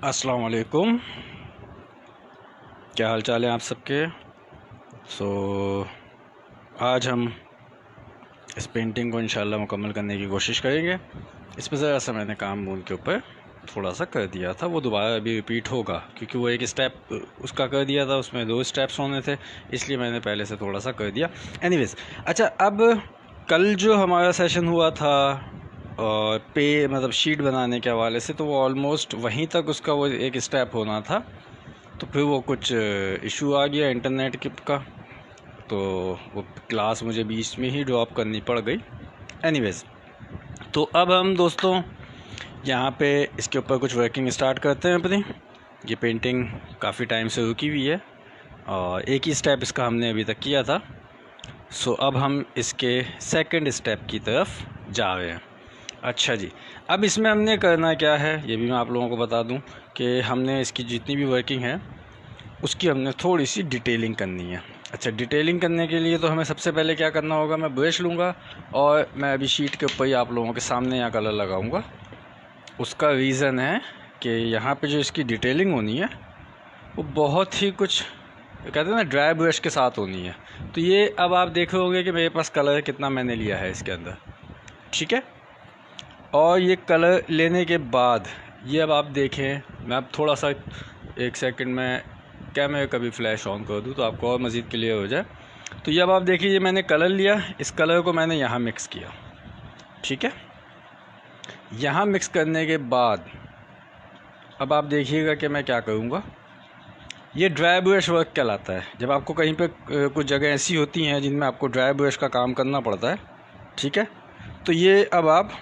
अस्सलाम वालेकुम। क्या हाल चाल है आप सबके। आज हम इस पेंटिंग को इंशाल्लाह मुकम्मल करने की कोशिश करेंगे। इसमें ज़रा सा मैंने काम मून के ऊपर थोड़ा सा कर दिया था, वो दोबारा अभी रिपीट होगा क्योंकि वो एक स्टेप उसका कर दिया था, उसमें 2 स्टेप्स होने थे, इसलिए मैंने पहले से थोड़ा सा कर दिया। एनीवेज़, अच्छा, अब कल जो हमारा सेशन हुआ था और मतलब शीट बनाने के हवाले से, तो वो ऑलमोस्ट वहीं तक उसका वो एक स्टेप होना था। तो फिर वो कुछ इशू आ गया इंटरनेट का, तो वो क्लास मुझे बीच में ही ड्रॉप करनी पड़ गई। एनीवेज़, तो अब हम दोस्तों यहाँ पे इसके ऊपर कुछ वर्किंग स्टार्ट करते हैं अपनी। ये पेंटिंग काफ़ी टाइम से रुकी हुई है और एक ही स्टेप इसका हमने अभी तक किया था। अब हम इसके सेकंड स्टेप की तरफ जा रहे हैं। अच्छा जी, अब इसमें हमने करना क्या है ये भी मैं आप लोगों को बता दूं कि हमने इसकी जितनी भी वर्किंग है उसकी हमने थोड़ी सी डिटेलिंग करनी है। अच्छा, डिटेलिंग करने के लिए तो हमें सबसे पहले क्या करना होगा, मैं ब्रश लूँगा और मैं अभी शीट के ऊपर ही आप लोगों के सामने यहाँ कलर लगाऊँगा। उसका रीज़न है कि यहाँ पे जो इसकी डिटेलिंग होनी है वो बहुत ही कुछ कहते हैं ना ड्राई ब्रश के साथ होनी है। तो ये अब आप देख रहे होंगे कि मेरे पास कलर कितना मैंने लिया है इसके अंदर, ठीक है। और ये कलर लेने के बाद ये अब आप देखें, मैं अब थोड़ा सा 1 सेकंड में कैमरे का भी फ्लैश ऑन कर दूँ तो आपको और मज़ीद क्लियर हो जाए। तो ये अब आप देखिए, ये मैंने कलर लिया, इस कलर को मैंने यहाँ मिक्स किया, ठीक है। यहाँ मिक्स करने के बाद अब आप देखिएगा कि मैं क्या करूँगा। ये ड्राई ब्रश वर्क कहलाता है। जब आपको कहीं पे कुछ जगह ऐसी होती हैं जिनमें आपको ड्राई ब्रश का काम करना पड़ता है, ठीक है। तो ये अब आप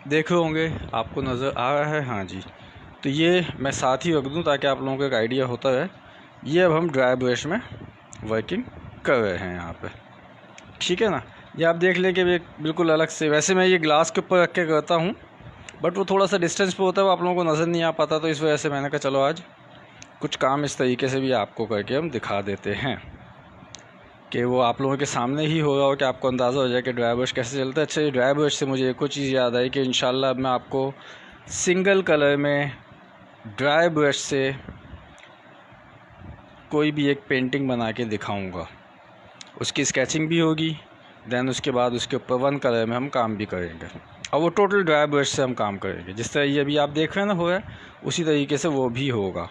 देख रहे होंगे, आपको नज़र आ रहा है, हाँ जी। तो ये मैं साथ ही रख दूँ ताकि आप लोगों को एक आइडिया होता है। ये अब हम ड्राई ब्रश में वर्किंग कर रहे हैं यहाँ पे, ठीक है ना। ये आप देख लें कि बिल्कुल अलग से, वैसे मैं ये ग्लास के ऊपर रख के करता हूँ बट वो थोड़ा सा डिस्टेंस पे होता है, वो आप लोगों को नज़र नहीं आ पाता। तो इस वजह से मैंने कहा चलो आज कुछ काम इस तरीके से भी आपको करके हम दिखा देते हैं कि वो आप लोगों के सामने ही हो रहा हो कि आपको अंदाज़ा हो जाए कि ड्राई ब्रश कैसे चलता है। अच्छा, ये ड्राई ब्रश से मुझे एक और चीज़ याद आई कि इंशाल्लाह अब मैं आपको सिंगल कलर में ड्राई ब्रश से कोई भी एक पेंटिंग बना के दिखाऊंगा। उसकी स्केचिंग भी होगी, दैन उसके बाद उसके ऊपर 1 कलर में हम काम भी करेंगे और वो टोटल ड्राई ब्रश से हम काम करेंगे। जिस तरह ये अभी आप देख रहे हैं ना हो रहा है, उसी तरीके से वो भी होगा,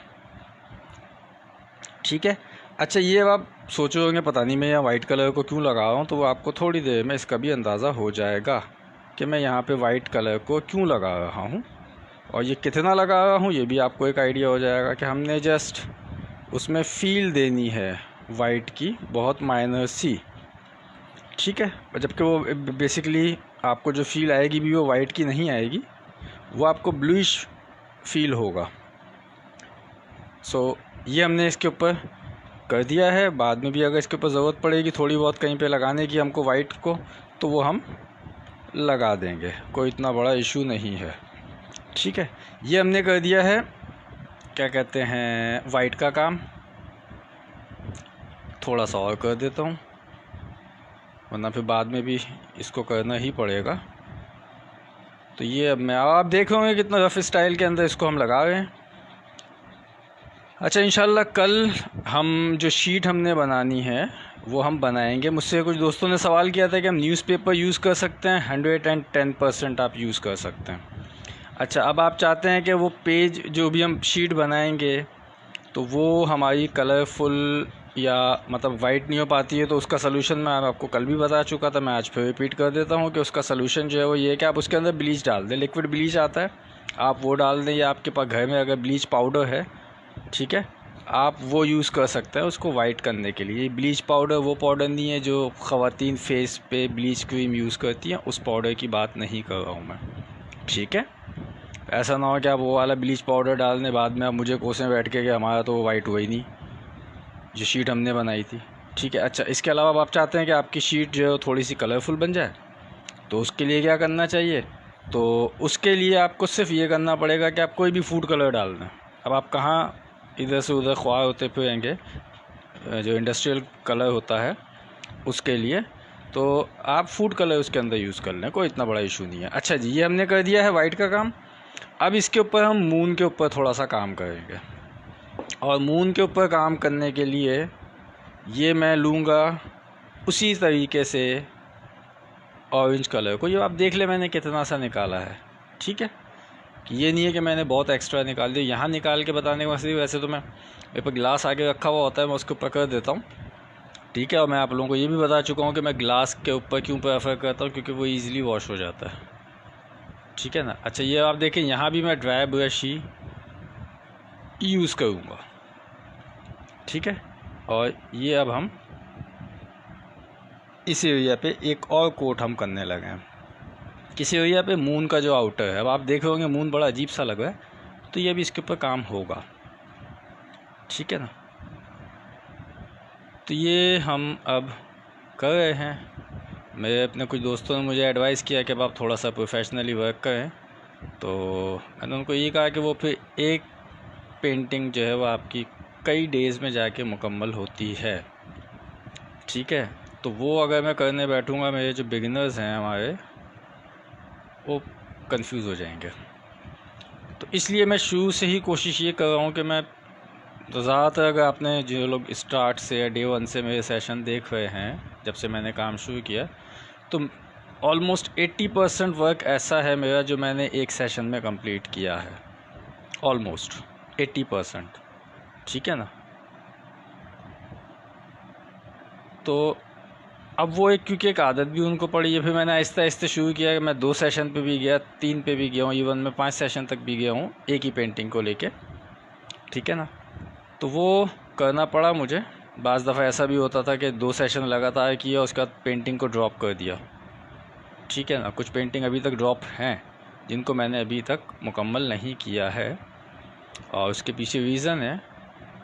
ठीक है। अच्छा, ये अब आप सोच रहे होंगे पता नहीं मैं यहाँ वाइट कलर को क्यों लगा रहा हूँ, तो वो आपको थोड़ी देर में इसका भी अंदाज़ा हो जाएगा कि मैं यहाँ पे वाइट कलर को क्यों लगा रहा हूँ और ये कितना लगा रहा हूँ। ये भी आपको एक आइडिया हो जाएगा कि हमने जस्ट उसमें फ़ील देनी है वाइट की, बहुत माइनर सी, ठीक है। जबकि वो बेसिकली आपको जो फ़ील आएगी भी वो वाइट की नहीं आएगी, वो आपको ब्लूइश फील होगा। ये हमने इसके ऊपर कर दिया है। बाद में भी अगर इसके ऊपर ज़रूरत पड़ेगी थोड़ी बहुत कहीं पे लगाने की हमको वाइट को, तो वो हम लगा देंगे, कोई इतना बड़ा इशू नहीं है, ठीक है। ये हमने कर दिया है, क्या कहते हैं, वाइट का काम। थोड़ा सा और कर देता हूँ वरना फिर बाद में भी इसको करना ही पड़ेगा। तो ये अब मैं आप देख रहे होंगे कितना रफ स्टाइल के अंदर इसको हम लगा रहे हैं। अच्छा, इंशाल्लाह कल हम जो शीट हमने बनानी है वो हम बनाएंगे। मुझसे कुछ दोस्तों ने सवाल किया था कि हम न्यूज़पेपर यूज़ कर सकते हैं। 110% आप यूज़ कर सकते हैं। अच्छा, अब आप चाहते हैं कि वो पेज जो भी हम शीट बनाएंगे तो वो हमारी कलरफुल या मतलब वाइट नहीं हो पाती है, तो उसका सलूशन मैं आपको कल भी बता चुका था, मैं आज फिर रिपीट कर देता हूँ कि उसका सलूशन जो है वो ये कि आप उसके अंदर ब्लीच डाल दें। लिक्विड ब्लीच आता है, आप वो डाल दें, या आपके पास घर में अगर ब्लीच पाउडर है, ठीक है, आप वो यूज़ कर सकते हैं उसको वाइट करने के लिए। ब्लीच पाउडर वो पाउडर नहीं है जो ख़वातीन फेस पे ब्लीच क्रीम यूज़ करती हैं, उस पाउडर की बात नहीं कर रहा हूँ मैं, ठीक है। ऐसा ना हो कि आप वो वाला ब्लीच पाउडर डालने बाद में आप मुझे कोसें बैठ के कि हमारा तो वो वाइट हुआ ही नहीं जो शीट हमने बनाई थी, ठीक है। अच्छा, इसके अलावा अब आप चाहते हैं कि आपकी शीट जो है थोड़ी सी कलरफुल बन जाए, तो उसके लिए क्या करना चाहिए, तो उसके लिए आपको सिर्फ ये करना पड़ेगा कि आप कोई भी फूड कलर डाल दें। अब आप कहाँ इधर से उधर ख्वाह होते फिरेंगे, जो इंडस्ट्रियल कलर होता है उसके लिए, तो आप फूड कलर उसके अंदर यूज़ कर लें, कोई इतना बड़ा इशू नहीं है। अच्छा जी, ये हमने कर दिया है वाइट का काम। अब इसके ऊपर हम मून के ऊपर थोड़ा सा काम करेंगे, और मून के ऊपर काम करने के लिए ये मैं लूँगा उसी तरीके से ऑरेंज कलर को। ये आप देख ले मैंने कितना सा निकाला है, ठीक है। ये नहीं है कि मैंने बहुत एक्स्ट्रा निकाल दिया। यहाँ निकाल के बताने का मकसद, वैसे तो मैं मेरे पर ग्लास आगे रखा हुआ होता है, मैं उसको पकड़ देता हूँ, ठीक है। और मैं आप लोगों को ये भी बता चुका हूँ कि मैं ग्लास के ऊपर क्यों प्रेफर करता हूँ, क्योंकि वो ईज़िली वॉश हो जाता है, ठीक है ना। अच्छा, ये आप देखें यहाँ भी मैं ड्राई ब्रश ही यूज़ करूँगा, ठीक है। और ये अब हम इस एरिया पे एक और कोट हम करने लगे हैं, किसी एरिया पे मून का जो आउटर है। अब आप देख रहे होंगे मून बड़ा अजीब सा लग रहा है, तो ये भी इसके ऊपर काम होगा, ठीक है ना। तो ये हम अब कर रहे हैं। मेरे अपने कुछ दोस्तों ने मुझे एडवाइस किया कि अब आप थोड़ा सा प्रोफेशनली वर्क करें, तो मैंने उनको ये कहा कि वो फिर एक पेंटिंग जो है वो आपकी कई डेज़ में जाके मुकम्मल होती है, ठीक है। तो वो अगर मैं करने बैठूँगा, मेरे जो बिगिनर्स हैं हमारे, वो कंफ्यूज हो जाएंगे। तो इसलिए मैं शुरू से ही कोशिश ये कर रहा हूँ कि मैं तो ज़्यादातर, अगर आपने जो लोग स्टार्ट से या डे 1 से मेरे सेशन देख रहे हैं, जब से मैंने काम शुरू किया, तो ऑलमोस्ट 80% वर्क ऐसा है मेरा जो मैंने एक सेशन में कंप्लीट किया है, ऑलमोस्ट 80%, ठीक है ना। तो अब वो एक, क्योंकि एक आदत भी उनको पड़ी है, फिर मैंने आहिस्ता आहिस्ता शुरू किया कि मैं 2 सेशन पे भी गया, 3 पे भी गया हूँ, इवन मैं 5 सेशन तक भी गया हूँ एक ही पेंटिंग को लेके, ठीक है ना। तो वो करना पड़ा मुझे। बाज़ दफ़ा ऐसा भी होता था कि 2 सेशन लगातार किया, उसके बाद पेंटिंग को ड्रॉप कर दिया, ठीक है ना। कुछ पेंटिंग अभी तक ड्रॉप हैं जिनको मैंने अभी तक मुकम्मल नहीं किया है, और उसके पीछे रीज़न है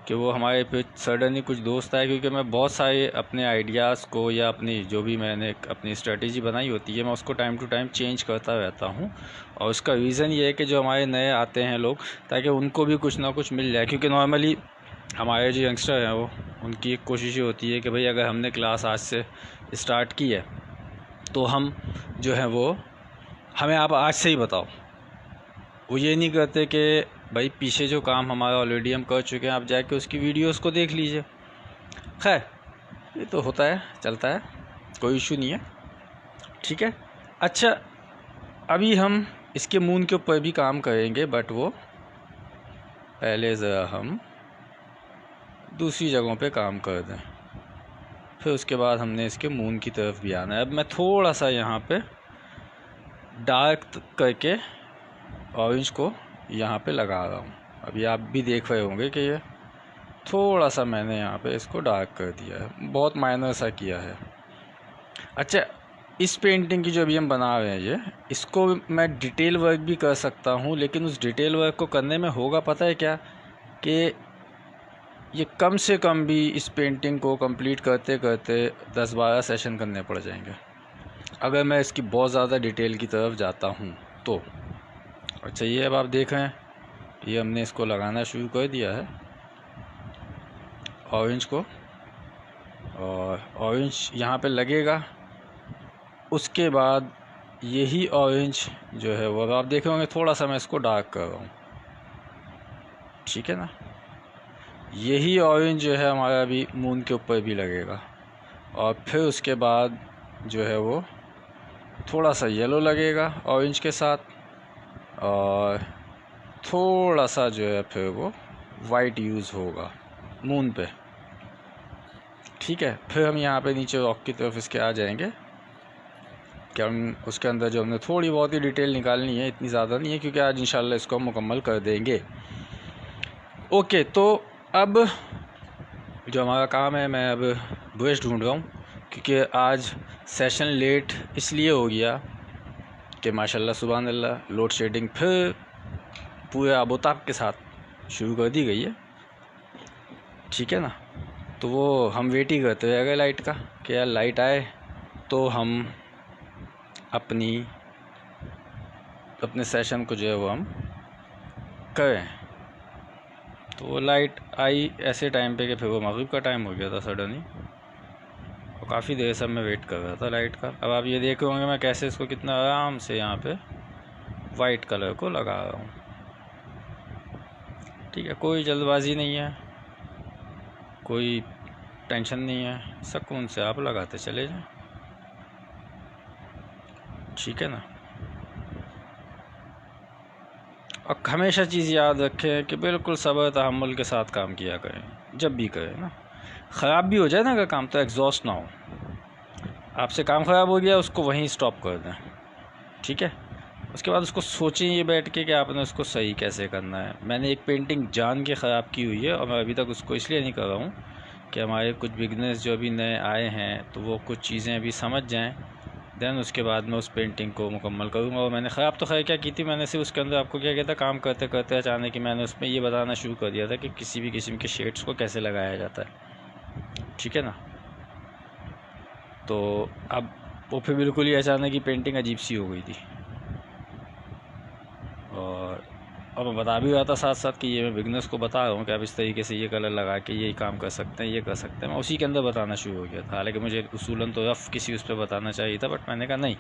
कि वो हमारे पे सडनली कुछ दोस्त आए, क्योंकि मैं बहुत सारे अपने आइडियाज़ को या अपनी जो भी मैंने अपनी स्ट्रेटजी बनाई होती है, मैं उसको टाइम टू टाइम चेंज करता रहता हूँ। और उसका रीज़न ये है कि जो हमारे नए आते हैं लोग, ताकि उनको भी कुछ ना कुछ मिल जाए, क्योंकि नॉर्मली हमारे जो यंगस्टर हैं वो, उनकी एक कोशिश ये होती है कि भाई अगर हमने क्लास आज से स्टार्ट की है तो हम जो है वो, हमें आप आज से ही बताओ। वो ये नहीं करते कि भाई पीछे जो काम हमारा ऑलरेडी हम कर चुके हैं, आप जाके उसकी वीडियोस को देख लीजिए। खैर, ये तो होता है, चलता है, कोई इशू नहीं है, ठीक है। अच्छा, अभी हम इसके मून के ऊपर भी काम करेंगे, बट वो पहले ज़रा हम दूसरी जगहों पे काम कर दें, फिर उसके बाद हमने इसके मून की तरफ भी आना है। अब मैं थोड़ा सा यहाँ पे डार्क करके ऑरेंज को यहाँ पे लगा रहा हूँ। अभी आप भी देख रहे होंगे कि ये थोड़ा सा मैंने यहाँ पे इसको डार्क कर दिया है, बहुत माइनर सा किया है। अच्छा, इस पेंटिंग की जो अभी हम बना रहे हैं, ये इसको मैं डिटेल वर्क भी कर सकता हूँ, लेकिन उस डिटेल वर्क को करने में होगा पता है क्या, कि ये कम से कम भी इस पेंटिंग को कंप्लीट करते करते 10-12 सेशन करने पड़ जाएंगे, अगर मैं इसकी बहुत ज़्यादा डिटेल की तरफ जाता हूँ तो। अच्छा, ये अब आप देख रहे हैं, ये हमने इसको लगाना शुरू कर दिया है ऑरेंज को, और ऑरेंज यहाँ पे लगेगा। उसके बाद यही ऑरेंज जो है वो, अब आप देखे होंगे थोड़ा सा मैं इसको डार्क कर रहा हूँ, ठीक है ना। यही ऑरेंज जो है हमारा अभी मून के ऊपर भी लगेगा, और फिर उसके बाद जो है वो थोड़ा सा येलो लगेगा ऑरेंज के साथ, और थोड़ा सा जो है फिर वो वाइट यूज़ होगा मून पे, ठीक है। फिर हम यहाँ पे नीचे रॉक की तरफ इसके आ जाएंगे कि हम उसके अंदर जो हमने थोड़ी बहुत ही डिटेल निकालनी है, इतनी ज़्यादा नहीं है, क्योंकि आज इंशाल्लाह इसको हम मुकम्मल कर देंगे। ओके, तो अब जो हमारा काम है, मैं अब ब्रश ढूंढ रहा हूँ, क्योंकि आज सेशन लेट इसलिए हो गया कि माशाल्लाह सुभान अल्लाह लोड शेडिंग फिर पूरे आबोताब के साथ शुरू कर दी गई है, ठीक है ना। तो वो हम वेट ही करते रह गए लाइट का, कि यार लाइट आए तो हम अपने सेशन को जो है वो हम करें। तो वो लाइट आई ऐसे टाइम पे कि फिर वो मगरिब का टाइम हो गया था सडनली, और काफ़ी देर से मैं वेट कर रहा था लाइट का। अब आप ये देख होंगे मैं कैसे इसको कितना आराम से यहाँ पे वाइट कलर को लगा रहा हूँ। ठीक है, कोई जल्दबाजी नहीं है, कोई टेंशन नहीं है, सुकून से आप लगाते चले जाएं। ठीक है ना। और हमेशा चीज़ याद रखें कि बिल्कुल सब्र तहम्मुल के साथ काम किया करें, जब भी करें ना। ख़राब भी हो जाए ना अगर काम, तो एग्जॉस्ट ना हो। आपसे काम ख़राब हो गया, उसको वहीं स्टॉप कर दें। ठीक है, उसके बाद उसको सोचें ये बैठ के कि आपने उसको सही कैसे करना है। मैंने एक पेंटिंग जान के ख़राब की हुई है, और मैं अभी तक उसको इसलिए नहीं कर रहा हूँ कि हमारे कुछ बिगनर्स जो अभी नए आए हैं तो वो कुछ चीज़ें अभी समझ जाएं, देन उसके बाद मैं उस पेंटिंग को मुकम्मल करूँगा। और मैंने ख़राब तो खैर क्या की थी, मैंने सिर्फ उसके अंदर आपको क्या कहता, काम करते करते अचानक ही मैंने उसमें ये बताना शुरू कर दिया था कि किसी भी किस्म के शेड्स को कैसे लगाया जाता है। ठीक है ना। तो अब वो फिर बिल्कुल ही अचानक ही पेंटिंग अजीब सी हो गई थी। और मैं बता भी रहा था साथ साथ कि ये मैं बिगनर्स को बता रहा हूँ कि आप इस तरीके से ये कलर लगा के ये काम कर सकते हैं, ये कर सकते हैं। मैं उसी के अंदर बताना शुरू हो गया था। हालांकि मुझे उसूलन तो रफ़ किसी उस पर बताना चाहिए था, बट मैंने कहा नहीं,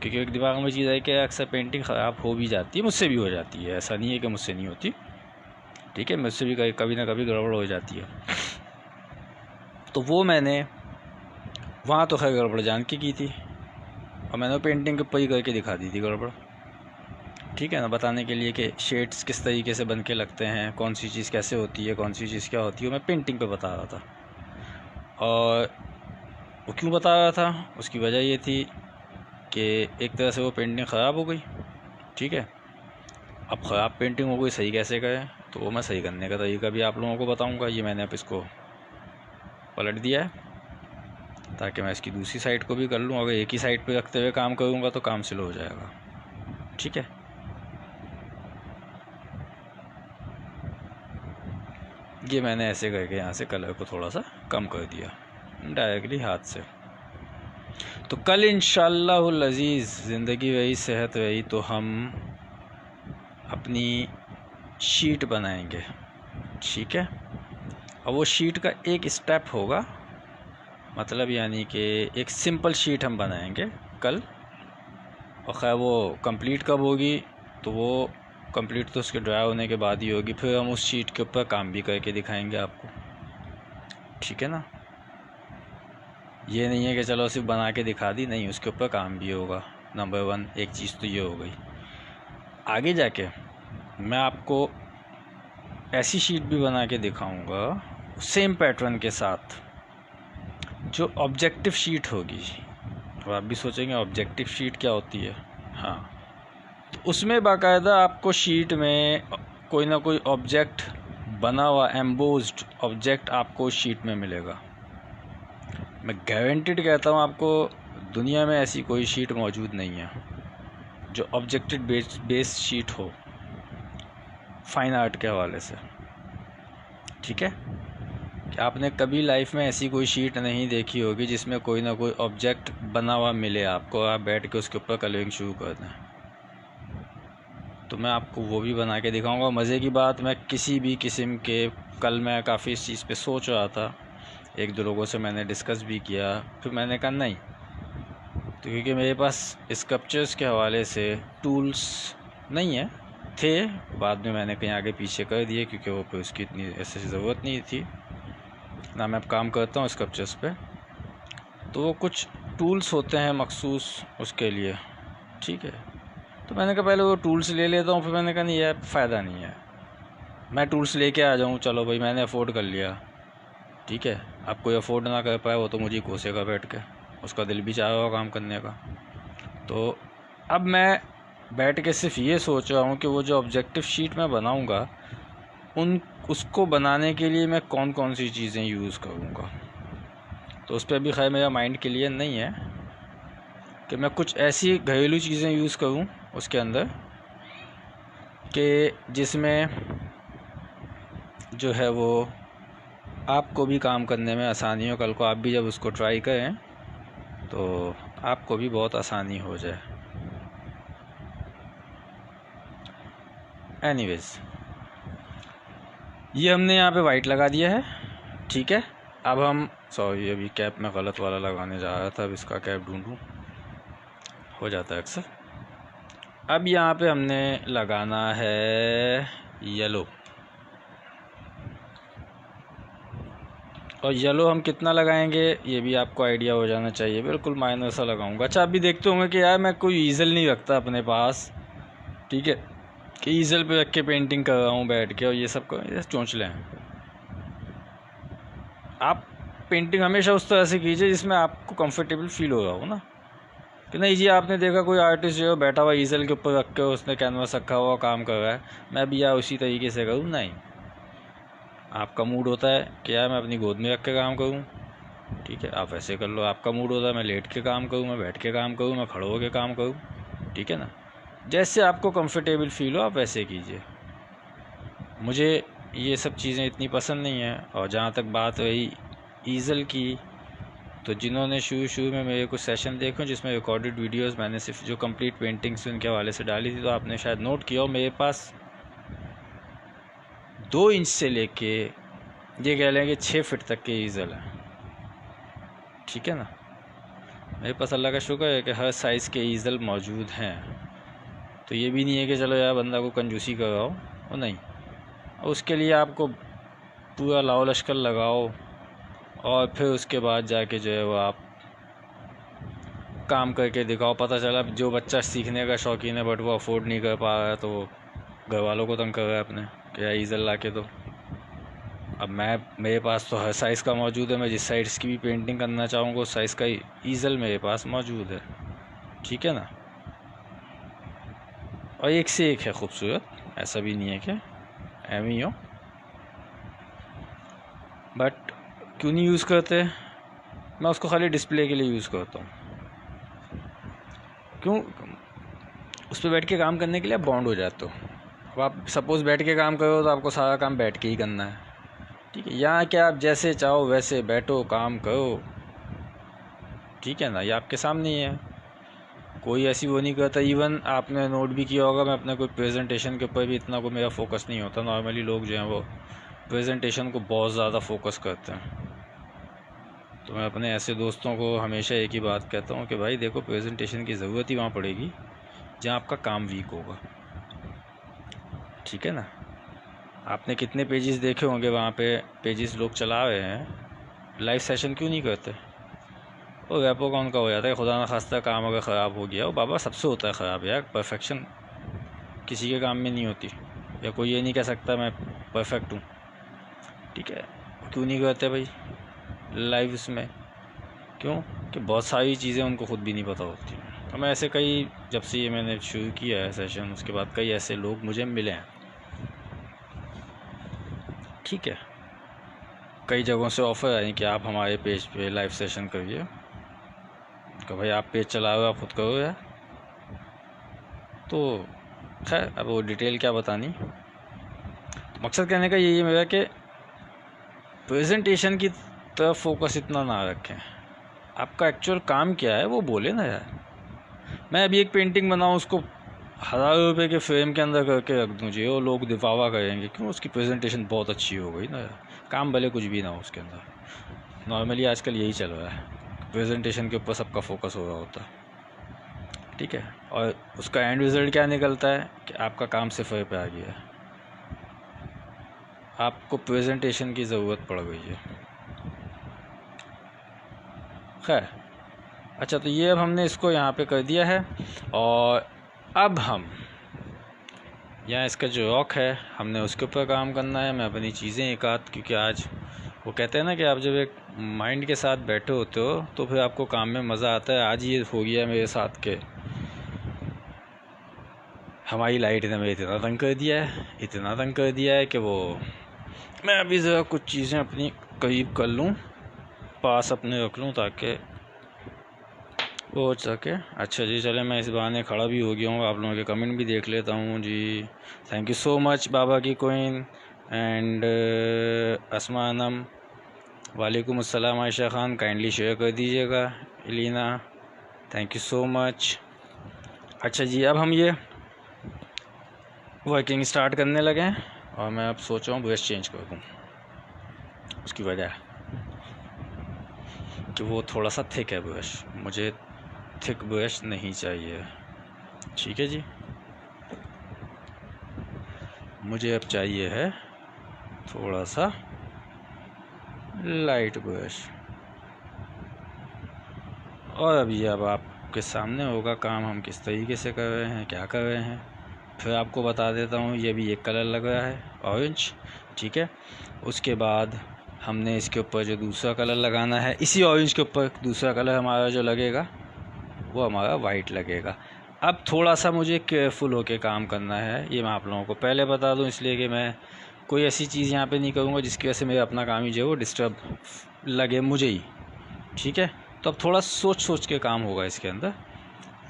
क्योंकि एक दिमाग में चीज़ है कि अक्सर पेंटिंग ख़राब हो भी जाती है, मुझसे भी हो जाती है, ऐसा नहीं है कि मुझसे नहीं होती। ठीक है, मुझसे भी कभी ना कभी गड़बड़ हो जाती है। तो वो मैंने वहाँ तो खैर गड़बड़ जान के की थी, और मैंने पेंटिंग के ऊपर ही करके दिखा दी थी गड़बड़। ठीक है ना, बताने के लिए कि शेड्स किस तरीके से बन के लगते हैं, कौन सी चीज़ कैसे होती है, कौन सी चीज़ क्या होती है, मैं पेंटिंग पे बता रहा था। और वो क्यों बता रहा था, उसकी वजह ये थी कि एक तरह से वो पेंटिंग ख़राब हो गई। ठीक है, अब ख़राब पेंटिंग हो गई, सही कैसे करें, तो वो मैं सही करने का तरीका भी आप लोगों को बताऊँगा। ये मैंने अब इसको पलट दिया है ताकि मैं इसकी दूसरी साइड को भी कर लूँ। अगर एक ही साइड पे रखते हुए काम करूँगा तो काम स्लो हो जाएगा। ठीक है, ये मैंने ऐसे करके यहाँ से कलर को थोड़ा सा कम कर दिया डायरेक्टली हाथ से। तो कल इंशाअल्लाहुल अज़ीज़ ज़िंदगी रही, सेहत रही, तो हम अपनी शीट बनाएंगे। ठीक है, और वो शीट का एक स्टेप होगा, मतलब यानी कि एक सिंपल शीट हम बनाएंगे कल। और ख़ैर वो कंप्लीट कब होगी, तो वो कंप्लीट तो उसके ड्राई होने के बाद ही होगी। फिर हम उस शीट के ऊपर काम भी करके दिखाएंगे आपको। ठीक है ना, ये नहीं है कि चलो सिर्फ बना के दिखा दी, नहीं, उसके ऊपर काम भी होगा। नंबर 1 एक चीज़ तो ये हो गई। आगे जाके मैं आपको ऐसी शीट भी बना के दिखाऊंगा सेम पैटर्न के साथ, जो ऑब्जेक्टिव शीट होगी। और आप भी सोचेंगे ऑब्जेक्टिव शीट क्या होती है। हाँ, तो उसमें बाकायदा आपको शीट में कोई ना कोई ऑब्जेक्ट बना हुआ, एम्बोज्ड ऑब्जेक्ट आपको शीट में मिलेगा। मैं गारंटीड कहता हूँ आपको, दुनिया में ऐसी कोई शीट मौजूद नहीं है जो ऑब्जेक्टिव बेस्ड शीट हो फाइन आर्ट के हवाले से। ठीक है, कि आपने कभी लाइफ में ऐसी कोई शीट नहीं देखी होगी जिसमें कोई ना कोई ऑब्जेक्ट बना हुआ मिले आपको, आप बैठ के उसके ऊपर कलरिंग शुरू कर दें। तो मैं आपको वो भी बना के दिखाऊंगा। मज़े की बात, मैं किसी भी किस्म के, कल मैं काफ़ी इस चीज़ पे सोच रहा था, एक दो लोगों से मैंने डिस्कस भी किया, फिर मैंने कहा नहीं, तो क्योंकि मेरे पास स्कल्पचर्स के हवाले से टूल्स नहीं है, थे, बाद में मैंने कहीं आगे पीछे कर दिए क्योंकि वो पे उसकी इतनी ऐसे ज़रूरत नहीं थी ना। मैं अब काम करता हूँ स्कल्पचर्स पे, तो वो कुछ टूल्स होते हैं मखसूस उसके लिए। ठीक है, तो मैंने कहा पहले वो टूल्स ले लेता हूँ, फिर मैंने कहा नहीं यार फ़ायदा नहीं है, मैं टूल्स लेके आ जाऊँ, चलो भाई मैंने अफोर्ड कर लिया। ठीक है, अब कोई अफोर्ड ना कर पाए वो तो मुझे कोसेगा बैठ के, उसका दिल भी चाह रहा काम करने का। तो अब मैं बैठ के सिर्फ ये सोच रहा हूँ कि वो जो ऑब्जेक्टिव शीट मैं बनाऊँगा, उसको बनाने के लिए मैं कौन कौन सी चीज़ें यूज़ करूँगा। तो उस पर अभी खैर मेरा माइंड क्लियर नहीं है कि मैं कुछ ऐसी घरेलू चीज़ें यूज़ करूँ उसके अंदर कि जिसमें जो है वो आपको भी काम करने में आसानी हो। कल को आप भी जब उसको ट्राई करें तो आपको भी बहुत आसानी हो जाए। एनीवेज़, ये हमने यहाँ पे वाइट लगा दिया है। ठीक है, अब हम, सॉरी अभी कैप में गलत वाला लगाने जा रहा था, अब इसका कैप ढूंढूं, हो जाता है अक्सर। अब यहाँ पे हमने लगाना है येलो, और येलो हम कितना लगाएंगे ये भी आपको आइडिया हो जाना चाहिए। बिल्कुल माइनर सा लगाऊंगा। अच्छा, अभी देखते होंगे कि यार मैं कोई ईज़ल नहीं रखता अपने पास, ठीक है, कि ईज़ल पे रख के पेंटिंग कर रहा हूँ बैठ के और ये सब कर, ये चोंचले हैं। आप पेंटिंग हमेशा उस तरह से कीजिए जिसमें आपको कंफर्टेबल फील हो रहा हो ना, कि नहीं जी आपने देखा कोई आर्टिस्ट जो बैठा हुआ ईज़ल के ऊपर रख के उसने कैनवास रखा हुआ काम कर रहा है, मैं भी यार उसी तरीके से करूँ। नहीं, आपका मूड होता है कि यार मैं अपनी गोद में रख के काम करूँ, ठीक है, आप वैसे कर लो। आपका मूड होता है मैं लेट के काम करूँ, मैं बैठ के काम करूँ, मैं खड़े होकर काम करूँ, ठीक है ना। जैसे आपको कंफर्टेबल फील हो आप वैसे कीजिए। मुझे ये सब चीज़ें इतनी पसंद नहीं है। और जहाँ तक बात रही ईज़ल की, तो जिन्होंने शुरू में मेरे कुछ सेशन देखे जिसमें रिकॉर्डेड वीडियोस मैंने सिर्फ जो कंप्लीट पेंटिंग्स उनके हवाले से डाली थी, तो आपने शायद नोट किया हो मेरे पास 2 इंच से लेके ये कह लें कि 6 फीट तक के ईज़ल है, ठीक है ना। मेरे पास अल्लाह का शुक्र है कि हर साइज़ के ईज़ल मौजूद हैं। तो ये भी नहीं है कि चलो यार बंदा को कंजूसी कराओ, और नहीं, उसके लिए आपको पूरा लाओ लश्कर लगाओ और फिर उसके बाद जाके जो है वो आप काम करके दिखाओ। पता चला जो बच्चा सीखने का शौकीन है बट वो अफोर्ड नहीं कर पा रहा है, तो वो घर वालों को तंग कर रहा है अपने, क्या ईज़ल ला के दो। अब मेरे पास तो हर साइज़ का मौजूद है। मैं जिस साइज़ की भी पेंटिंग करना चाहूँगा उस साइज़ का ईज़ल मेरे पास मौजूद है, ठीक है ना। और एक से एक है खूबसूरत, ऐसा भी नहीं है कि एम ही हो, बट क्यों नहीं यूज़ करते, मैं उसको खाली डिस्प्ले के लिए यूज़ करता हूँ। क्यों, उस पर बैठ के काम करने के लिए आप बॉन्ड हो जाते हो। अब आप सपोज़ बैठ के काम करो तो आपको सारा काम बैठ के ही करना है, ठीक है। यहाँ क्या आप जैसे चाहो वैसे बैठो काम करो, ठीक है ना, ये आपके सामने ही है, कोई ऐसी वो नहीं करता। इवन आपने नोट भी किया होगा मैं अपने कोई प्रेजेंटेशन के ऊपर भी इतना को मेरा फोकस नहीं होता। नॉर्मली लोग जो हैं वो प्रेजेंटेशन को बहुत ज़्यादा फोकस करते हैं। तो मैं अपने ऐसे दोस्तों को हमेशा एक ही बात कहता हूँ कि भाई देखो, प्रेजेंटेशन की ज़रूरत ही वहाँ पड़ेगी जहाँ आपका काम वीक होगा, ठीक है ना। आपने कितने पेजेस देखे होंगे वहाँ पे पेजेस लोग चला रहे हैं, लाइव सेशन क्यों नहीं करते। और रैपो का उनका हो जाता है, खुदा ना खास्ता काम अगर ख़राब हो गया, वो बाबा सबसे होता है ख़राब यार, परफेक्शन किसी के काम में नहीं होती, या कोई ये नहीं कह सकता मैं परफेक्ट हूँ, ठीक है। क्यों नहीं करते भाई लाइव में, क्यों कि बहुत सारी चीज़ें उनको खुद भी नहीं पता होती। तो मैं ऐसे कई, जब से ये मैंने शुरू किया है सेशन उसके बाद कई ऐसे लोग मुझे मिले हैं, ठीक है। कई जगहों से ऑफ़र आई कि आप हमारे पेज पे लाइव सेशन करिए, तो भाई आप पेज चलाओ, आप खुद करो यार। तो खैर अब वो डिटेल क्या बतानी, तो मकसद कहने का यही है मेरा कि प्रेजेंटेशन की तरफ फोकस इतना ना रखें, आपका एक्चुअल काम क्या है वो बोले ना यार। मैं अभी एक पेंटिंग बनाऊँ उसको 1000 रुपये के फ्रेम के अंदर करके रख दूँ जी, वो लोग दिखावा करेंगे, क्यों, उसकी प्रेजेंटेशन बहुत अच्छी हो गई ना यार, काम भले कुछ भी ना हो उसके अंदर। नॉर्मली आजकल यही चल रहा है, प्रेजेंटेशन के ऊपर सबका फोकस हो रहा होता है, ठीक है। और उसका एंड रिज़ल्ट क्या निकलता है कि आपका काम सिफर पे आ गया है, आपको प्रेजेंटेशन की ज़रूरत पड़ गई है। खैर अच्छा, तो ये अब हमने इसको यहाँ पे कर दिया है, और अब हम यहाँ इसका जो रॉक है हमने उसके ऊपर काम करना है। मैं अपनी चीज़ें एक आध, क्योंकि आज वो कहते हैं ना कि आप जब एक माइंड के साथ बैठे होते हो तो फिर आपको काम में मज़ा आता है। आज ये हो गया मेरे साथ के हमारी लाइट ने मेरे इतना तंग कर दिया है, इतना तंग कर दिया है कि वो मैं अभी ज़रा कुछ चीज़ें अपनी करीब कर लूँ, पास अपने रख लूँ ताकि वो हो सके। अच्छा जी, चले मैं इस बहाने खड़ा भी हो गया हूँ, आप लोगों के कमेंट भी देख लेता हूँ जी। थैंक यू सो मच बाबा की कोइन एंड असमानम, वालेकुम अस्सलाम आयशा ख़ान, काइंडली शेयर कर दीजिएगा Ileana, thank you so much. अच्छा जी, अब हम ये वर्किंग स्टार्ट करने लगे हैं, और मैं अब सोच रहा हूँ ब्रश चेंज कर दूँ। उसकी वजह कि वो थोड़ा सा थिक है ब्रश, मुझे थिक ब्रश नहीं चाहिए, ठीक है जी। मुझे अब चाहिए है थोड़ा सा लाइट ब्रश। और अभी अब आपके सामने होगा काम हम किस तरीके से कर रहे हैं, क्या कर रहे हैं। फिर आपको बता देता हूँ, ये भी एक कलर लग रहा है ऑरेंज, ठीक है। उसके बाद हमने इसके ऊपर जो दूसरा कलर लगाना है, इसी ऑरेंज के ऊपर दूसरा कलर हमारा जो लगेगा वो हमारा वाइट लगेगा। अब थोड़ा सा मुझे केयरफुल होकर काम करना है, ये मैं आप लोगों को पहले बता दूं, इसलिए कि मैं कोई ऐसी चीज़ यहाँ पे नहीं करूँगा जिसकी वजह से मेरा अपना काम ही जो है वो डिस्टर्ब लगे मुझे ही, ठीक है। तो अब थोड़ा सोच सोच के काम होगा इसके अंदर।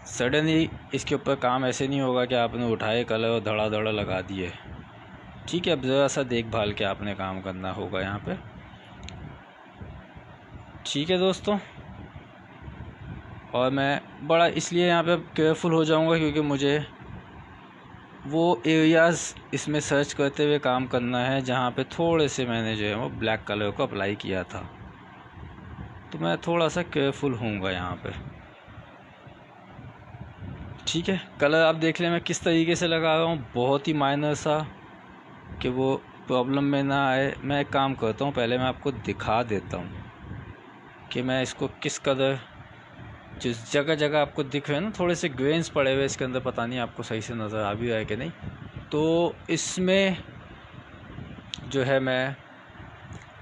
सडनली इसके ऊपर काम ऐसे नहीं होगा कि आपने उठाए कलर और धड़ा धड़ा लगा दिए, ठीक है। अब ज़रा सा देखभाल के आपने काम करना होगा यहाँ पे, ठीक है दोस्तों। और मैं बड़ा इसलिए यहाँ पे केयरफुल हो जाऊँगा क्योंकि मुझे वो एरियाज़ इसमें सर्च करते हुए काम करना है जहाँ पे थोड़े से मैंने जो है वो ब्लैक कलर को अप्लाई किया था। तो मैं थोड़ा सा केयरफुल होऊंगा यहाँ पे, ठीक है। कलर आप देख लें मैं किस तरीके से लगा रहा हूँ, बहुत ही माइनर सा कि वो प्रॉब्लम में ना आए। मैं एक काम करता हूँ, पहले मैं आपको दिखा देता हूँ कि मैं इसको किस कदर, जिस जगह जगह आपको दिख रहे हैं ना थोड़े से ग्रेन्स पड़े हुए इसके अंदर, पता नहीं आपको सही से नज़र आ भी रहा है कि नहीं। तो इसमें जो है मैं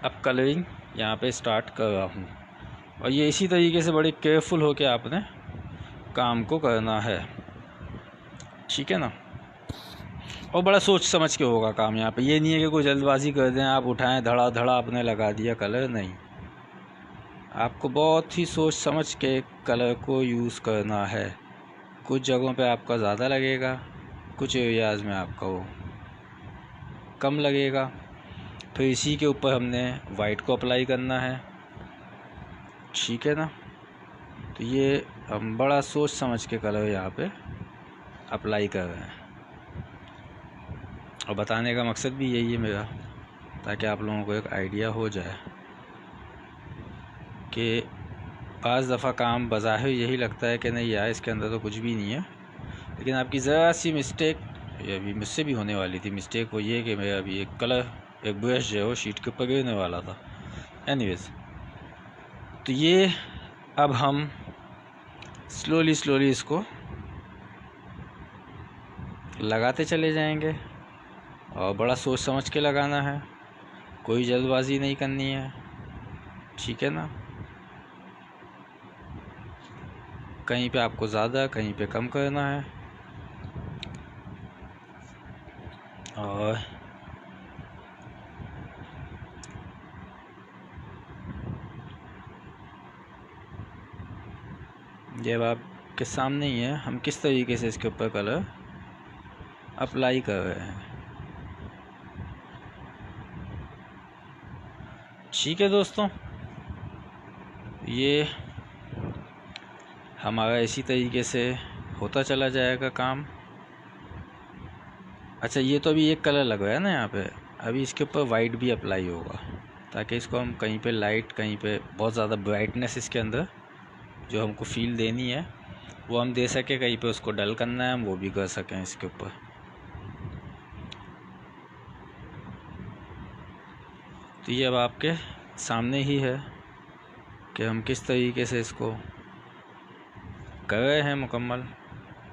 अब कलरिंग यहाँ पे स्टार्ट कर रहा हूँ, और ये इसी तरीके से बड़ी केयरफुल होके आपने काम को करना है, ठीक है ना। और बड़ा सोच समझ के होगा काम यहाँ पे, ये नहीं है कि कोई जल्दबाजी कर दें, आप उठाएं धड़ा धड़ा आपने लगा दिया कलर, नहीं। आपको बहुत ही सोच समझ के कलर को यूज़ करना है। कुछ जगहों पे आपका ज़्यादा लगेगा, कुछ एरियाज़ में आपका वो कम लगेगा। फिर इसी के ऊपर हमने वाइट को अप्लाई करना है, ठीक है ना। तो ये हम बड़ा सोच समझ के कलर यहाँ पे अप्लाई कर रहे हैं, और बताने का मकसद भी यही है मेरा, ताकि आप लोगों को एक आइडिया हो जाए कि पाँच दफ़ा काम बज़ाहिर यही लगता है कि नहीं यार इसके अंदर तो कुछ भी नहीं है, लेकिन आपकी ज़रा सी मिस्टेक, ये अभी मुझसे भी होने वाली थी मिस्टेक, वो ये कि मेरा अभी एक कलर, एक ब्रश जो है वो शीट के ऊपर गिरने वाला था। एनीवेज़, तो ये अब हम स्लोली इसको लगाते चले जाएंगे, और बड़ा सोच समझ के लगाना है, कोई जल्दबाजी नहीं करनी है, ठीक है ना। कहीं पे आपको ज़्यादा कहीं पे कम करना है। और जब आपके सामने ही है हम किस तरीके से इसके ऊपर कलर अप्लाई कर रहे हैं, ठीक है दोस्तों। ये हमारा इसी तरीके से होता चला जाएगा काम। अच्छा, ये तो अभी एक कलर लग रहा है ना यहाँ पे, अभी इसके ऊपर वाइट भी अप्लाई होगा, ताकि इसको हम कहीं पे लाइट, कहीं पे बहुत ज़्यादा ब्राइटनेस इसके अंदर जो हमको फील देनी है वो हम दे सके, कहीं पे उसको डल करना है हम वो भी कर सकें इसके ऊपर। तो ये अब आपके सामने ही है कि हम किस तरीके से इसको कर रहे हैं मुकम्मल,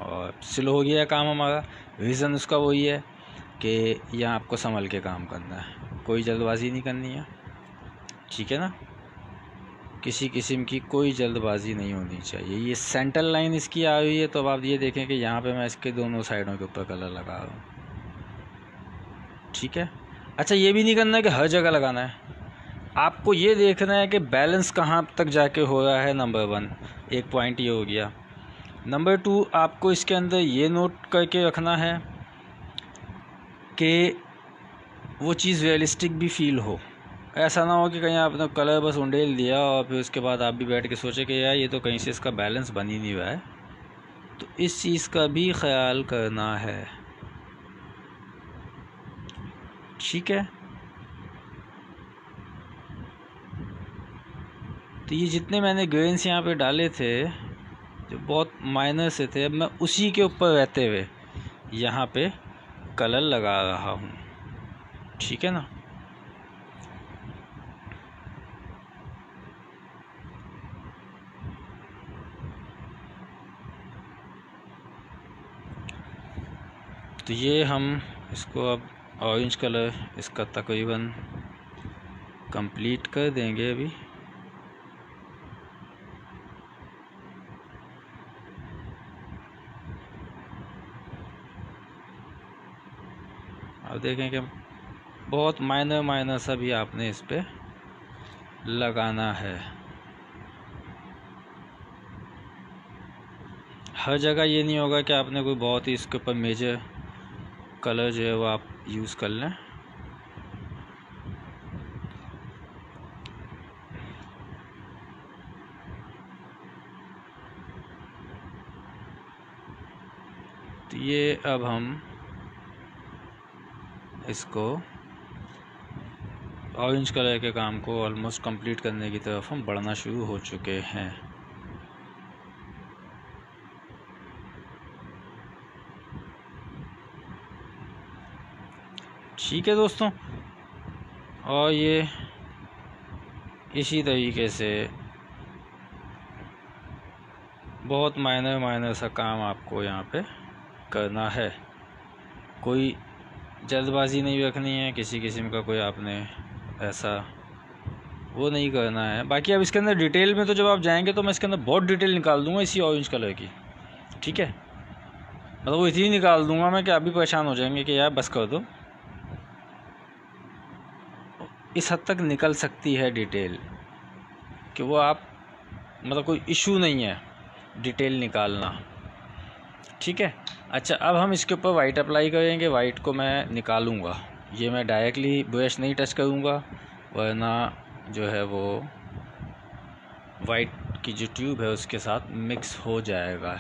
और स्लो हो गया है काम हमारा। रीज़न उसका वही है कि यहाँ आपको संभल के काम करना है, कोई जल्दबाजी नहीं करनी है, ठीक है ना। किसी किस्म की कोई जल्दबाजी नहीं होनी चाहिए। ये सेंटर लाइन इसकी आ रही है, तो अब आप ये देखें कि यहाँ पे मैं इसके दोनों साइडों के ऊपर कलर लगा रहा हूँ, ठीक है। अच्छा, ये भी नहीं करना है कि हर जगह लगाना है, आपको ये देखना है कि बैलेंस कहाँ तक जाके हो रहा है। नंबर 1 एक पॉइंट ये हो गया। नंबर 2 आपको इसके अंदर ये नोट करके रखना है कि वो चीज़ रियलिस्टिक भी फील हो। ऐसा ना हो कि कहीं आपने कलर बस उंडेल दिया और फिर उसके बाद आप भी बैठ के सोचे कि यार ये तो कहीं से इसका बैलेंस बन ही नहीं रहा है। तो इस चीज़ का भी ख्याल करना है, ठीक है। तो ये जितने मैंने ग्रेन्स यहाँ पे डाले थे जो बहुत माइनर से थे, अब मैं उसी के ऊपर रहते हुए यहाँ पे कलर लगा रहा हूँ, ठीक है ना। तो ये हम इसको अब ऑरेंज कलर इसका तकरीबन कंप्लीट कर देंगे अभी। अब देखें कि बहुत माइनर सा भी आपने इस पे लगाना है। हर जगह ये नहीं होगा कि आपने कोई बहुत ही इसके ऊपर मेजर कलर जो है वो आप यूज़ कर लें। तो ये अब हम इसको ऑरेंज कलर के काम को ऑलमोस्ट कंप्लीट करने की तरफ हम बढ़ना शुरू हो चुके हैं। ठीक है दोस्तों, और ये इसी तरीके से बहुत माइनर सा काम आपको यहाँ पे करना है। कोई जल्दबाजी नहीं रखनी है, किसी किस्म का कोई आपने ऐसा वो नहीं करना है। बाकी अब इसके अंदर डिटेल में तो जब आप जाएंगे तो मैं इसके अंदर बहुत डिटेल निकाल दूंगा इसी ऑरेंज कलर की, ठीक है। मतलब वो इतनी निकाल दूंगा मैं कि आप भी परेशान हो जाएंगे कि यार बस कर दो। इस हद तक निकल सकती है डिटेल कि वो आप मतलब कोई इशू नहीं है डिटेल निकालना, ठीक है। अच्छा, अब हम इसके ऊपर वाइट अप्लाई करेंगे। वाइट को मैं निकालूंगा, ये मैं डायरेक्टली ब्रश नहीं टच करूंगा, वरना जो है वो वाइट की जो ट्यूब है उसके साथ मिक्स हो जाएगा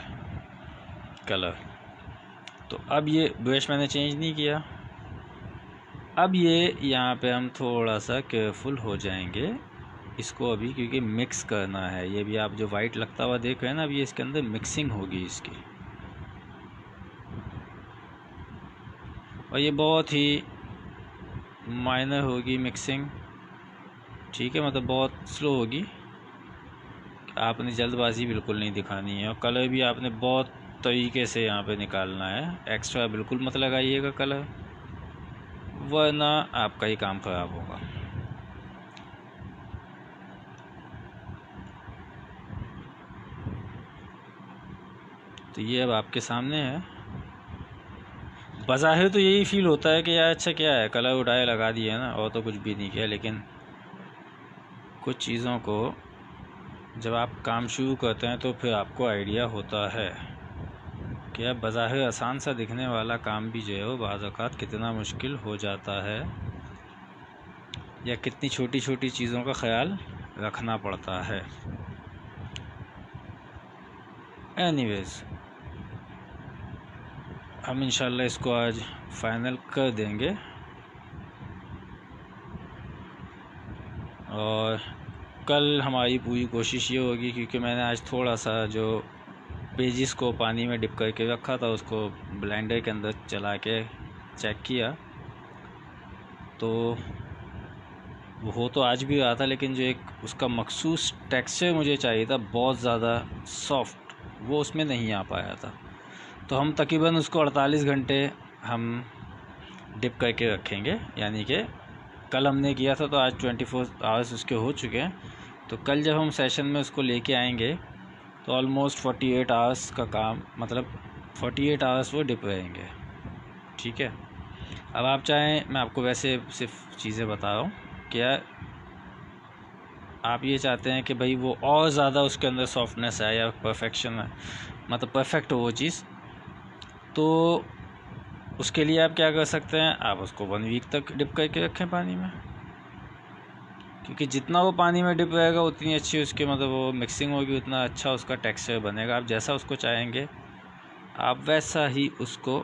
कलर। तो अब ये ब्रश मैंने चेंज नहीं किया। अब ये यहाँ पे हम थोड़ा सा केयरफुल हो जाएंगे इसको अभी, क्योंकि मिक्स करना है। ये भी आप जो वाइट लगता हुआ देख रहे हैं ना, अब ये इसके अंदर मिक्सिंग होगी इसकी, और ये बहुत ही माइनर होगी मिक्सिंग, ठीक है। मतलब बहुत स्लो होगी, आपने जल्दबाजी बिल्कुल नहीं दिखानी है। और कलर भी आपने बहुत तरीके से यहाँ पे निकालना है, एक्स्ट्रा बिल्कुल मत लगाइएगा कलर, वरना आपका ही काम ख़राब होगा। तो ये अब आपके सामने है। बज़ाहिर तो यही फील होता है कि यार अच्छा क्या है, कलर उठाए लगा दिए है ना, और तो कुछ भी नहीं किया। लेकिन कुछ चीज़ों को जब आप काम शुरू करते हैं तो फिर आपको आइडिया होता है कि यार बज़ाहिर आसान सा दिखने वाला काम भी जो है वो बाज़ औक़ात कितना मुश्किल हो जाता है, या कितनी छोटी छोटी चीज़ों का ख्याल रखना पड़ता है। एनीवेज़, हम इंशाल्लाह इसको आज फाइनल कर देंगे, और कल हमारी पूरी कोशिश ये होगी, क्योंकि मैंने आज थोड़ा सा जो पेजेस को पानी में डिप करके रखा था उसको ब्लेंडर के अंदर चला के चेक किया, तो वो हो तो आज भी रहा था, लेकिन जो एक उसका मखसूस टेक्सचर मुझे चाहिए था बहुत ज़्यादा सॉफ्ट, वो उसमें नहीं आ पाया था। तो हम तकरीबन उसको 48 घंटे हम डिप करके रखेंगे, यानी कि कल हमने किया था तो आज 24 आवर्स उसके हो चुके हैं। तो कल जब हम सेशन में उसको लेके आएंगे तो ऑलमोस्ट 48 आवर्स का काम, मतलब 48 आवर्स वो डिप रहेंगे, ठीक है। अब आप चाहें, मैं आपको वैसे सिर्फ चीज़ें बता रहा हूँ, क्या आप ये चाहते हैं कि भाई वो और ज़्यादा उसके अंदर सॉफ्टनेस है या परफेक्शन है, मतलब परफेक्ट हो वो चीज़, तो उसके लिए आप क्या कर सकते हैं, आप उसको 1 वीक तक डिप करके रखें पानी में, क्योंकि जितना वो पानी में डिप रहेगा उतनी अच्छी उसकी मतलब वो मिक्सिंग होगी, उतना अच्छा उसका टेक्सचर बनेगा। आप जैसा उसको चाहेंगे आप वैसा ही उसको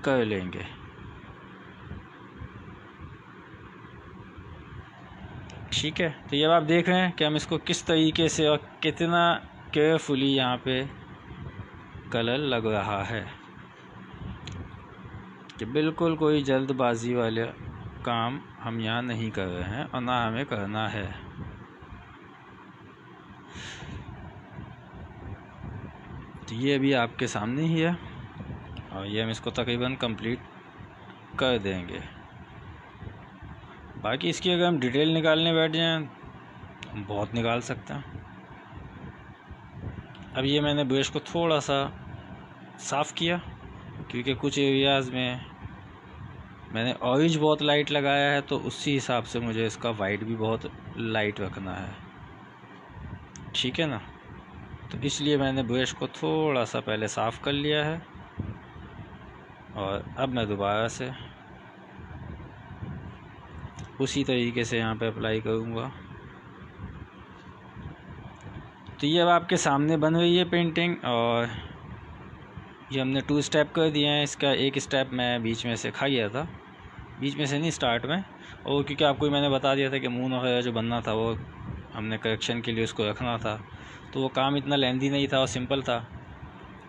कर लेंगे, ठीक है। तो ये आप देख रहे हैं कि हम इसको किस तरीके से और कितना केयरफुली यहाँ पे कलर लग रहा है। कि बिल्कुल कोई जल्दबाजी वाले काम हम यहाँ नहीं कर रहे हैं और ना हमें करना है। तो ये अभी आपके सामने ही है और ये हम इसको तकरीबन कंप्लीट कर देंगे। बाकी इसकी अगर हम डिटेल निकालने बैठ जाएं हम बहुत निकाल सकते हैं। अब ये मैंने ब्रश को थोड़ा सा साफ़ किया क्योंकि कुछ एरियाज़ में मैंने ऑरेंज बहुत लाइट लगाया है, तो उसी हिसाब से मुझे इसका वाइट भी बहुत लाइट रखना है, ठीक है ना। तो इसलिए मैंने ब्रश को थोड़ा सा पहले साफ़ कर लिया है और अब मैं दोबारा से उसी तरीके से यहाँ पे अप्लाई करूँगा। तो ये अब आपके सामने बन रही है पेंटिंग और ये हमने 2 स्टेप कर दिए हैं। इसका एक स्टेप मैं बीच में से खा गया था, बीच में से नहीं स्टार्ट में, और क्योंकि आपको मैंने बता दिया था कि मून वगैरह जो बनना था वो हमने करेक्शन के लिए उसको रखना था, तो वो काम इतना लेंदी नहीं था और सिंपल था।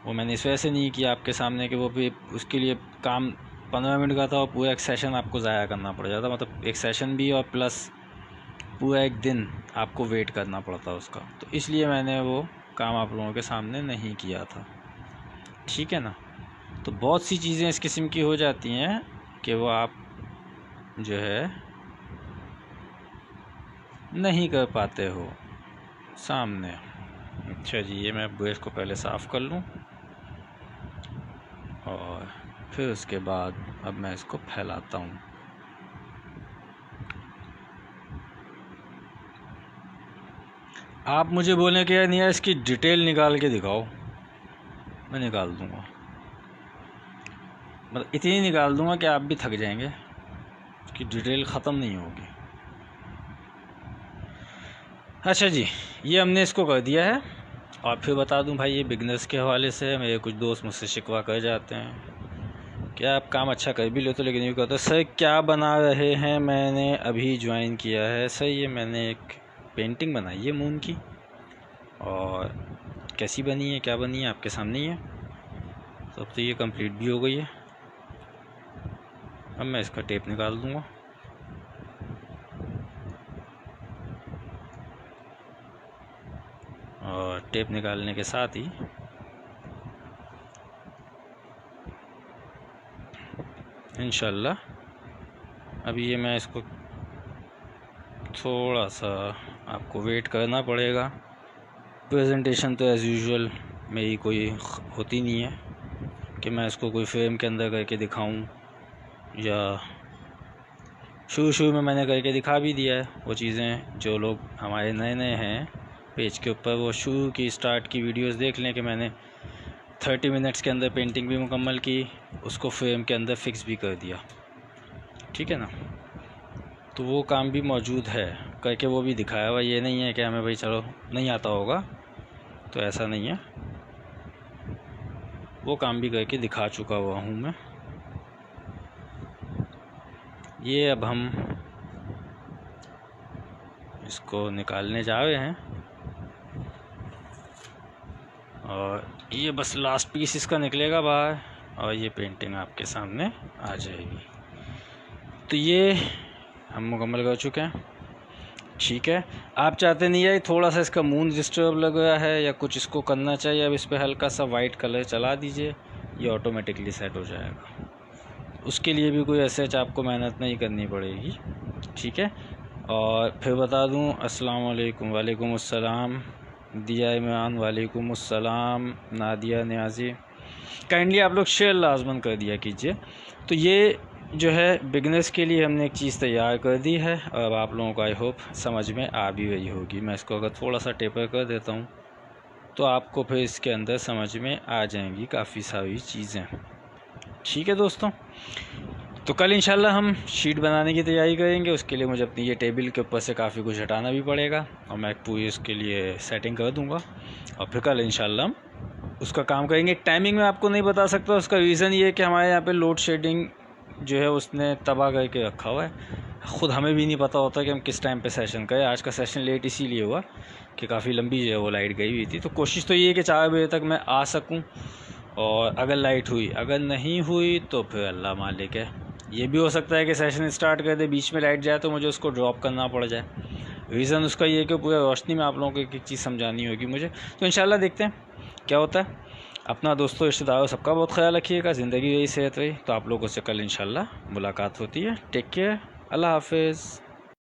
वो मैंने इस वजह से नहीं किया आपके सामने कि वो भी उसके लिए काम 15 मिनट का था और पूरा एक सेशन आपको ज़ाया करना पड़ जाता, मतलब एक सेशन भी और प्लस पूरा एक दिन आपको वेट करना पड़ता उसका। तो इसलिए मैंने वो काम आप लोगों के सामने नहीं किया था, ठीक है ना। तो बहुत सी चीज़ें इस किस्म की हो जाती हैं कि वो आप जो है नहीं कर पाते हो सामने। अच्छा जी, ये मैं ब्रश को पहले साफ़ कर लूँ और फिर उसके बाद अब मैं इसको फैलाता हूँ। आप मुझे बोलें कि यार नहीं, इसकी डिटेल निकाल के दिखाओ, मैं निकाल दूँगा, मतलब इतनी निकाल दूँगा कि आप भी थक जाएंगे, उसकी डिटेल ख़त्म नहीं होगी। अच्छा जी, ये हमने इसको कर दिया है। और फिर बता दूं भाई, ये बिगनर्स के हवाले से मेरे कुछ दोस्त मुझसे शिकवा कर जाते हैं कि आप काम अच्छा कर भी लेते हो लेकिन ये कहते हैं सर क्या बना रहे हैं, मैंने अभी ज्वाइन किया है। सर ये मैंने एक पेंटिंग बनाई है मून की, और कैसी बनी है क्या बनी है आपके सामने ही है। तो अब तो ये कंप्लीट भी हो गई है। अब मैं इसका टेप निकाल दूँगा। और टेप निकालने के साथ ही इंशाल्लाह अभी ये मैं इसको थोड़ा सा आपको वेट करना पड़ेगा। प्रेजेंटेशन तो एज़ यूजुअल मेरी कोई होती नहीं है कि मैं इसको कोई फ्रेम के अंदर करके दिखाऊं, या शुरू में मैंने करके दिखा भी दिया है वो चीज़ें। जो लोग हमारे नए नए हैं पेज के ऊपर, वो शुरू की स्टार्ट की वीडियोस देख लें कि मैंने 30 मिनट्स के अंदर पेंटिंग भी मुकम्मल की, उसको फ्रेम के अंदर फिक्स भी कर दिया, ठीक है ना। तो वो काम भी मौजूद है करके, वो भी दिखाया हुआ। ये नहीं है कि हमें भाई चलो नहीं आता होगा, तो ऐसा नहीं है, वो काम भी करके दिखा चुका हुआ हूँ मैं। ये अब हम इसको निकालने जा रहे हैं और ये बस लास्ट पीस इसका निकलेगा बाहर और ये पेंटिंग आपके सामने आ जाएगी। तो ये हम मुकम्मल कर चुके हैं, ठीक है। आप चाहते नहीं है थोड़ा सा इसका मून डिस्टर्ब लग रहा है या कुछ इसको करना चाहिए, अब इस पर हल्का सा वाइट कलर चला दीजिए, ये ऑटोमेटिकली सेट हो जाएगा। उसके लिए भी कोई ऐसे आपको मेहनत नहीं करनी पड़ेगी, ठीक है। और फिर बता दूं, अस्सलाम वालेकुम। वालेकुम अस्सलाम दिया इमरान, वालेकुम अस्सलाम नादिया न्याजी। काइंडली आप लोग शेयर लाजमन कर दिया कीजिए। तो ये जो है बिगनर्स के लिए हमने एक चीज़ तैयार कर दी है, और आप लोगों को आई होप समझ में आ भी रही होगी। मैं इसको अगर थोड़ा सा टेपर कर देता हूँ तो आपको फिर इसके अंदर समझ में आ जाएंगी काफ़ी सारी चीज़ें, ठीक है दोस्तों। तो कल इंशाल्लाह हम शीट बनाने की तैयारी करेंगे। उसके लिए मुझे अपनी ये टेबल के ऊपर से काफ़ी कुछ हटाना भी पड़ेगा और मैं पूरी इसके लिए सेटिंग कर दूँगा, और फिर कल इंशाल्लाह हम उसका काम करेंगे। एक टाइमिंग में आपको नहीं बता सकता, उसका रीज़न ये है कि हमारे यहाँ पे लोड शेडिंग जो है उसने तबाह करके रखा हुआ है। ख़ुद हमें भी नहीं पता होता कि हम किस टाइम पे सेशन करें। आज का सेशन लेट इसीलिए हुआ कि काफ़ी लंबी जो है वो लाइट गई हुई थी। तो कोशिश तो ये है कि 4 बजे तक मैं आ सकूं और अगर लाइट हुई, अगर नहीं हुई तो फिर अल्लाह मालिक है। ये भी हो सकता है कि सेशन स्टार्ट कर दे, बीच में लाइट जाए तो मुझे उसको ड्रॉप करना पड़ जाए। रीज़न उसका ये है कि पूरा रोशनी में आप लोगों को एक एक चीज़ समझानी होगी मुझे। तो इंशाल्लाह देखते हैं क्या होता है। अपना दोस्तों, रिश्तेदारों, सबका बहुत ख्याल रखिएगा। ज़िंदगी रही, सेहत रही, तो आप लोगों से कल इंशाल्लाह मुलाकात होती है। टेक केयर, अल्लाह हाफिज़।